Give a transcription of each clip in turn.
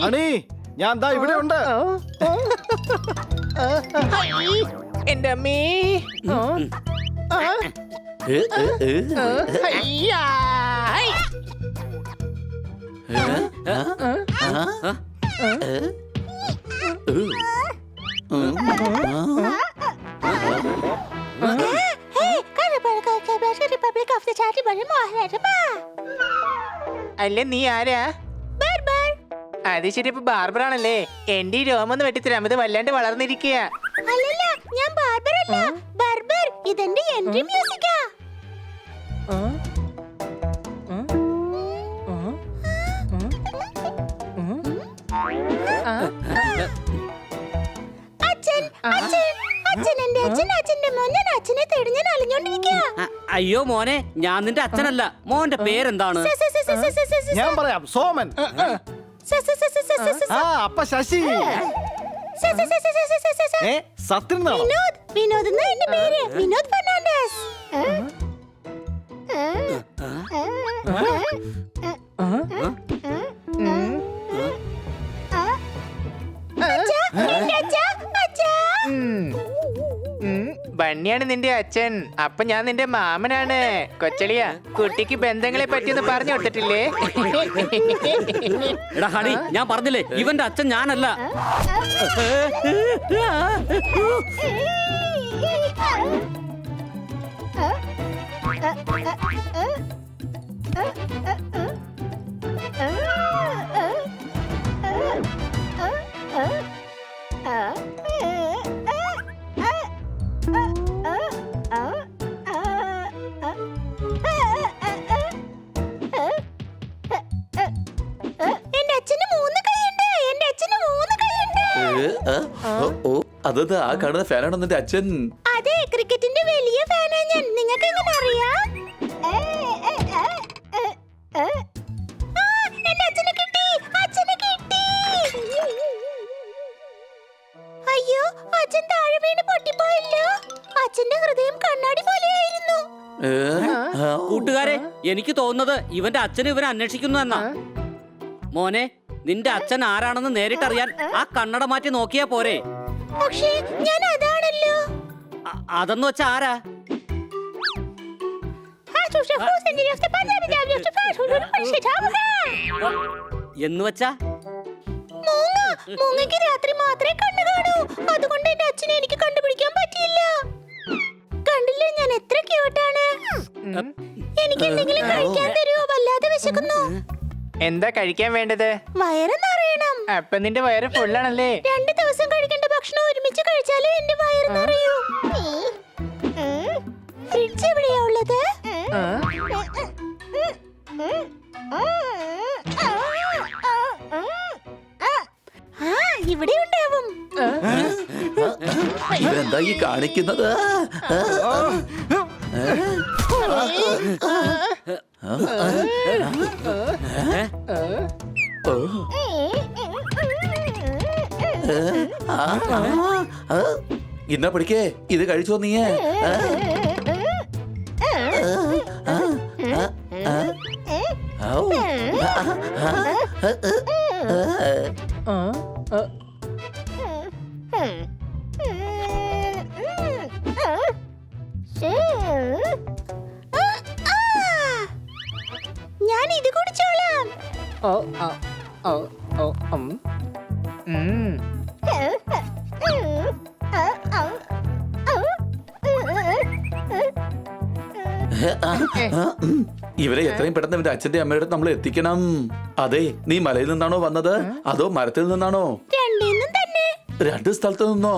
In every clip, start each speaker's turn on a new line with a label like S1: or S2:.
S1: Honey ഞാൻ ദാ ഇവിടെ ഉണ്ട്.
S2: എന്റെ അമ്മേ. അയ്യാ. അല്ല നീ ആരാ? അത് ശരി, ഇപ്പൊ ബാർബറാണല്ലേ. എന്റെ ഈ രോമൊന്ന് വെട്ടിത്തരാം, ഇത് വല്ലാണ്ട് വളർന്നിരിക്കുക.
S3: അല്ലല്ല, ഞാൻ ബാർബർ അല്ല, ബർബർ. ഇതെന്റെ എൻട്രി മ്യൂസിക്കാ. അച്ഛൻ, അച്ഛൻ, അച്ഛൻ, എന്റെ അച്ഛൻ, അച്ഛന്റെ മോൻ. ഞാൻ അച്ഛനെ തേടി ഞാൻ അലഞ്ഞോണ്ടിരിക്കുക.
S4: അയ്യോ മോനെ, ഞാൻ നിന്റെ അച്ഛനല്ല. മോന്റെ പേരെന്താണ്?
S1: ഞാൻ പറയാം, സോമൻ. ആ അപ്പ ശശി. സത്യനാണോ?
S3: വിനോദ്, വിനോദ് എന്നാ എന്റെ പേര്. വിനോദ് ഫെർണാണ്ടസ്.
S2: ബണ്ണിയാണ് നിന്റെ അച്ഛൻ. അപ്പൊ ഞാൻ നിന്റെ മാമനാണ്. കൊച്ചളിയ, കുട്ടിക്ക് ബന്ധങ്ങളെ പറ്റിയൊന്നും പറഞ്ഞു കൊടുത്തിട്ടില്ലേ?
S4: എടാ ഹണി, ഞാൻ പറഞ്ഞില്ലേ ഇവന്റെ അച്ഛൻ ഞാനല്ല.
S5: അതത് ആ കാണുന്ന ഫാനാണോ നിന്റെ അച്ഛൻ?
S3: അതെ, ക്രിക്കറ്റിന്റെ വലിയ ഫാനാ ഞാൻ. നിങ്ങൾക്ക് എങ്ങനെ അറിയാം? എന്റെ അച്ഛനെ കിട്ടി, അച്ഛനെ കിട്ടി. അയ്യോ, അച്ഛൻ താഴെ വീണ് പൊട്ടിപ്പോയല്ലോ. അച്ഛന്റെ ഹൃദയം കണ്ണാടി പോലെയായിരുന്നു.
S4: കൂട്ടുകാരെ, എനിക്ക് തോന്നുന്നത് ഇവന്റെ അച്ഛന് ഇവനെ അന്വേഷിക്കുന്നു എന്നാ. മോനെ, നിന്റെ അച്ഛൻ ആരാണെന്ന് നേരിട്ടറിയാൻ ആ കണ്ണട മാറ്റി നോക്കിയാ പോരെ?
S3: പക്ഷേ ഞാൻ അതാണല്ലോ.
S4: അതെന്ന് വെച്ചാ ആരാ? എന്ന് വെച്ചാ
S3: മൂങ്ങയ്ക്ക് രാത്രി മാത്രമേ കണ്ണു കാണൂ. അതുകൊണ്ട് എന്റെ അച്ഛനെ എനിക്ക് കണ്ടുപിടിക്കാൻ പറ്റിയില്ല. കണ്ടില്ലേ ഞാൻ എത്ര ക്യൂട്ടാണ്. എനിക്ക് എന്തെങ്കിലും കഴിക്കാൻ തരുമോ? വല്ലാതെ വിശക്കുന്നു.
S2: എന്താ കഴിക്കാൻ വേണ്ടത്?
S3: വയറ് നിറയണം.
S2: അപ്പൊ നിന്റെ വയറ് ഫുള്ളാണല്ലേ?
S3: 2 ദിവസം കഴിക്കേണ്ട ഭക്ഷണം ഒരുമിച്ച് കഴിച്ചാലേ എന്റെ വയറ് നിറയൂ. ഫ്രിഡ്ജ് എവിടെയാ ഉള്ളത്? ഇവിടെ ഉണ്ടാവും.
S5: ഇവരെന്താ ഈ കാണിക്കുന്നത്? ഇന്ന പിടിക്കേ, ഇത് കഴിച്ചോ നീ?
S3: ഞാൻ ഇത് കുടിച്ചോളാം.
S5: ഇവരെ എത്രയും പെട്ടെന്ന് ഇവന്റെ അച്ഛന്റെ അമ്മയുടെ നമ്മൾ എത്തിക്കണം. അതെ, നീ മലയിൽ നിന്നാണോ വന്നത് അതോ മരത്തിൽ നിന്നാണോ?
S3: രണ്ടിന്നും തന്നെ.
S5: 2 സ്ഥലത്ത് നിന്നോ?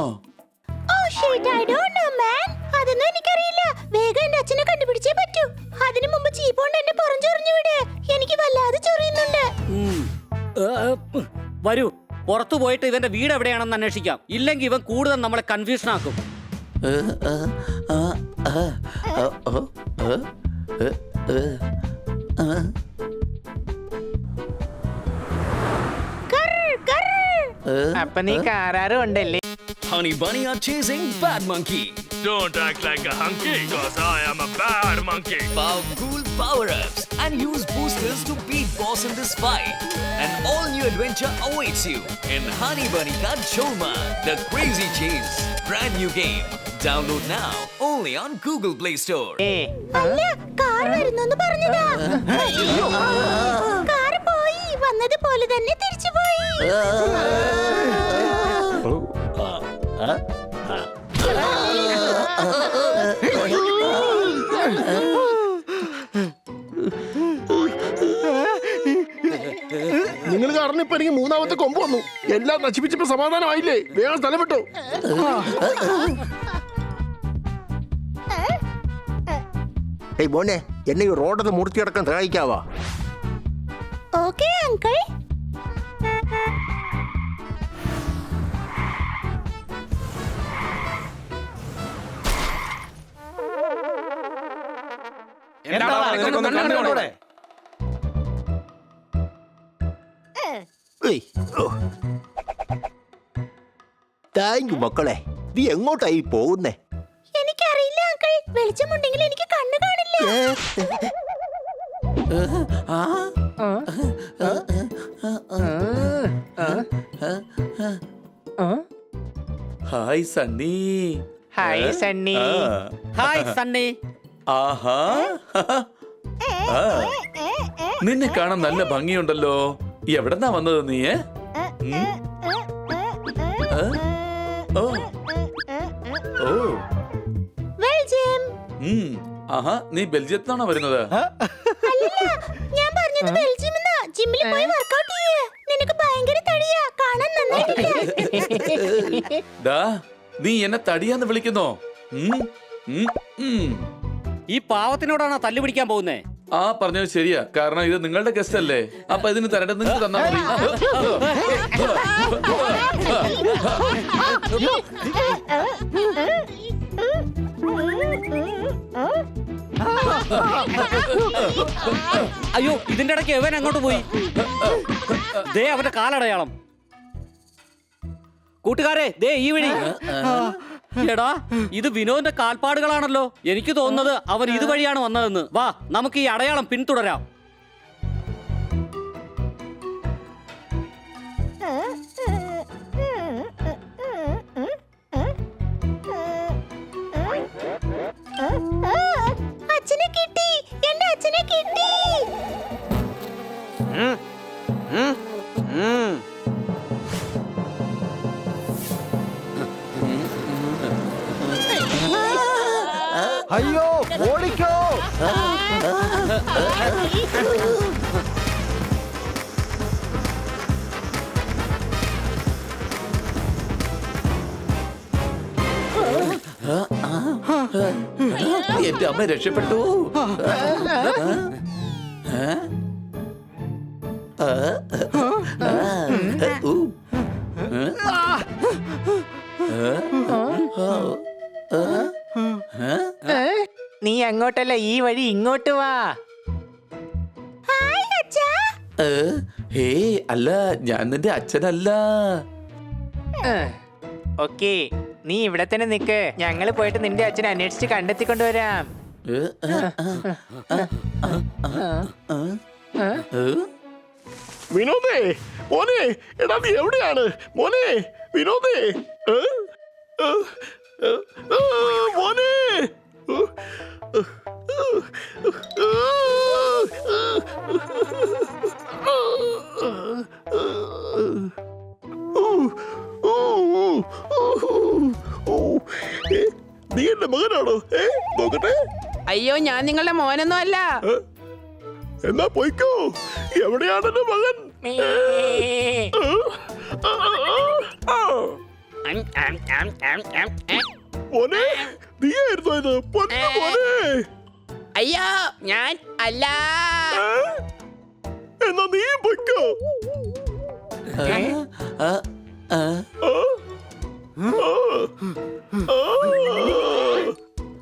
S3: അതൊന്നും എനിക്കറിയില്ല. വേഗം എന്റെ അച്ഛനെ കണ്ടുപിടിച്ചേ പറ്റൂ. അതിനു മുമ്പ് ചീപ്പോണ്ട് എന്നെ പുറഞ്ചൊറിഞ്ഞു വിട്. എനിക്ക് വല്ലാതെ ചൊറിയുന്നുണ്ട്.
S4: വരൂ, പുറത്തു പോയിട്ട് ഇവന്റെ വീട് എവിടെയാണെന്ന് അന്വേഷിക്കാം. ഇല്ലെങ്കിൽ ഇവൻ കൂടുതൽ നമ്മളെ കൺഫ്യൂഷൻ ആക്കും.
S2: അപ്പൊ നീ കാറാറും ഉണ്ടല്ലേ?
S6: Honey Bunny are chasing Bad Monkey. don't act like a hunky, cause I am a bad monkey.
S7: Powerful power-ups and use boosters to beat boss in this fight. An all-new adventure awaits you in Honey Bunny Ka Choma, The Crazy Chase. Brand new game. Download now only on Google Play Store.
S3: അല്ല car വരുന്നു പറഞ്ഞതാ. Car പോയി വന്നതുപോലെ തന്നെ തിരിച്ചു പോയി.
S8: നിങ്ങൾ കാരണം ഇപ്പൊ എനിക്ക് മൂന്നാമത്തെ കൊമ്പ് വന്നു. എല്ലാം നശിപ്പിച്ചപ്പോ സമാധാനമായില്ലേ? വേഗം സ്ഥലം വിട്ടു. ഏയ് മോനെ, എന്നെ ഈ റോഡൊന്ന് മുറിച്ചു കിടക്കാൻ സഹായിക്കാവാ?
S3: Okay uncle.
S8: താങ്ക് യു മക്കളെ. നീ എങ്ങോട്ടായി പോകുന്നേ?
S3: എനിക്കറിയില്ല അങ്കിൾ. വെളിച്ചമുണ്ടെങ്കിൽ എനിക്ക് കണ്ണു കാണില്ല.
S5: Hi Sunny.
S2: Hi Sunny.
S4: Hi Sunny.
S5: ആഹാ. ആ. നിന്നെ കാണാൻ നല്ല ഭംഗിയുണ്ടല്ലോ. എവിടെന്നാ വന്നത് നീ? ഓ ഓ.
S3: വെൽജിയം.
S5: ആഹാ, നീ ബെൽജിയത്തിനാണോ വരുന്നത്?
S3: അല്ലല്ല, ഞാൻ പറഞ്ഞത് വെൽജിയം എന്നാ. ജിമ്മിൽ പോയി വർക്കൗട്ട് ചെയ്യേ. നിനക്ക് ഭയങ്കര തടിയാ, കാണാൻ നന്നായിട്ടില്ല.
S5: ഡാ, നീ എന്നെ തടിയാന്ന് വിളിക്കുന്നോ?
S4: ഈ പാവത്തിനോടാണോ തല്ലു പിടിക്കാൻ പോകുന്നേ?
S5: ആ പറഞ്ഞത് ശരിയാ. കാരണം ഇത് നിങ്ങളുടെ ഗസ്റ്റ് അല്ലേ. അപ്പൊ ഇതിന് തരേണ്ടത് നിങ്ങൾക്ക് തന്നാ മതി.
S4: അയ്യോ, ഇതിന്റെ ഇടയ്ക്ക് എവൻ അങ്ങോട്ട് പോയി. ദേ അവന്റെ കാലടയാളം. കൂട്ടുകാരെ, ദേ ഈ വഴി. എടാ, ഇത് വിനോദിന്റെ കാൽപ്പാടുകളാണല്ലോ. എനിക്ക് തോന്നുന്നത് അവൻ ഇതുവഴിയാണ് വന്നതെന്ന്. വാ, നമുക്ക് ഈ അടയാളം പിന്തുടരാം.
S3: അച്ഛനെ കിട്ടി, എന്റെ അച്ഛനെ കിട്ടി.
S1: അയ്യോ, ഓടിക്കോ.
S5: എന്റെ അമ്മ രക്ഷപ്പെട്ടു.
S2: നീ അങ്ങോട്ടല്ല, ഈ വഴി ഇങ്ങോട്ട് വാ.
S3: ഹായ് അച്ഛാ.
S5: ഹേ, അല്ല, ഞാൻ നിന്റെ അച്ഛനല്ല.
S2: ഓക്കേ, നീ ഇവിടെ തന്നെ നിക്ക്. ഞങ്ങള് പോയിട്ട് നിന്റെ അച്ഛനെ അന്വേഷിച്ച് കണ്ടെത്തിക്കൊണ്ടുവരാം.
S8: വിനോദേ, മോനെ, എടാ നീ എവിടെയാണ് മോനെ? വിനോദേ, മോനെ. നീ എന്റെ മകനാണോ? നോക്കട്ടെ.
S9: അയ്യോ, ഞാൻ നിങ്ങളുടെ മോനൊന്നും അല്ല.
S8: എന്നാ പോയിക്കോ. എവിടെയാണ് എന്റെ മകൻ? മോനെ, നീയായിരുന്നോ ഇത്? പൊന്നു മോനെ.
S9: അയ്യോ, ഞാൻ അല്ല.
S8: എന്നാ നീ പൊയ്ക്കോ.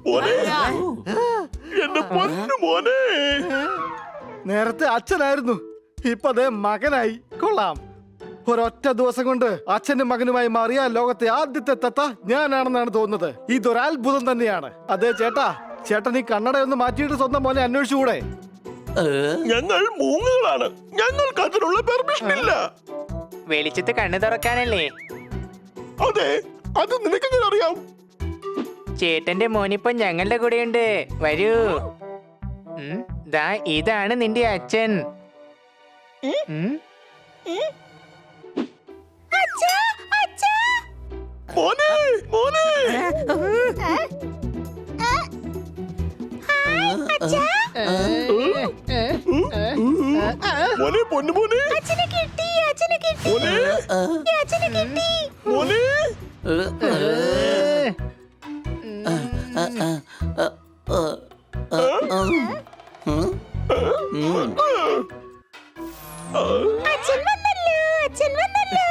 S8: മോനെ, എന്റെ പൊന്നു മോനെ.
S1: നേരത്തെ അച്ഛനായിരുന്നു, ഇപ്പൊ അതേ മകനായി. കൊള്ളാം. ഒരൊറ്റ ദിവസം കൊണ്ട് അച്ഛനും മകനുമായി മാറിയ ലോകത്തെ ആദ്യത്തെ തത്ത ഞാനാണെന്നാണ് തോന്നുന്നത്. ഇതൊരു അത്ഭുതം തന്നെയാണ്. അതെ ചേട്ടാ, ചേട്ടൻ ഈ കണ്ണടയൊന്ന് മാറ്റിയിട്ട് സ്വന്തം മോനെ അന്വേഷിച്ചുകൂടെ?
S8: ഞങ്ങൾ മൂങ്ങുകളാണ്, ഞങ്ങൾക്ക് അതിനുള്ള പെർമിഷൻ ഇല്ല.
S2: വെളിച്ചത്ത് കണ്ണു തുറക്കാനല്ലേ?
S8: അതെ, അത് നിനക്കെങ്ങനെ അറിയാം?
S2: ചേട്ടന്റെ മോനിപ്പം ഞങ്ങളുടെ കൂടെയുണ്ട്. വരൂ. ദാ ഇതാണ് നിന്റെ അച്ഛൻ.
S3: അച്ഛാ, അച്ഛാ.
S8: മോനെ, മോനെ.
S3: ഹായ്, അച്ഛാ.
S8: മോനെ, പൊന്നു മോനെ.
S3: അച്ഛനെ കിട്ടി, അച്ഛനെ കിട്ടി.
S8: മോനെ,
S3: അച്ഛനെ കിട്ടി.
S8: മോനെ.
S3: അച്ഛൻ വന്നല്ലോ, അച്ഛൻ വന്നല്ലോ.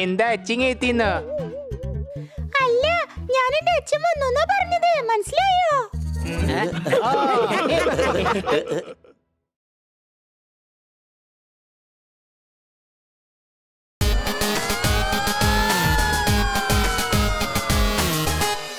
S2: എന്താ അച്ചിങ് എത്തിന്നോ?
S3: അല്ല, ഞാൻ എന്റെ അച്ഛൻ വന്നു പറഞ്ഞത് മനസ്സിലായോ?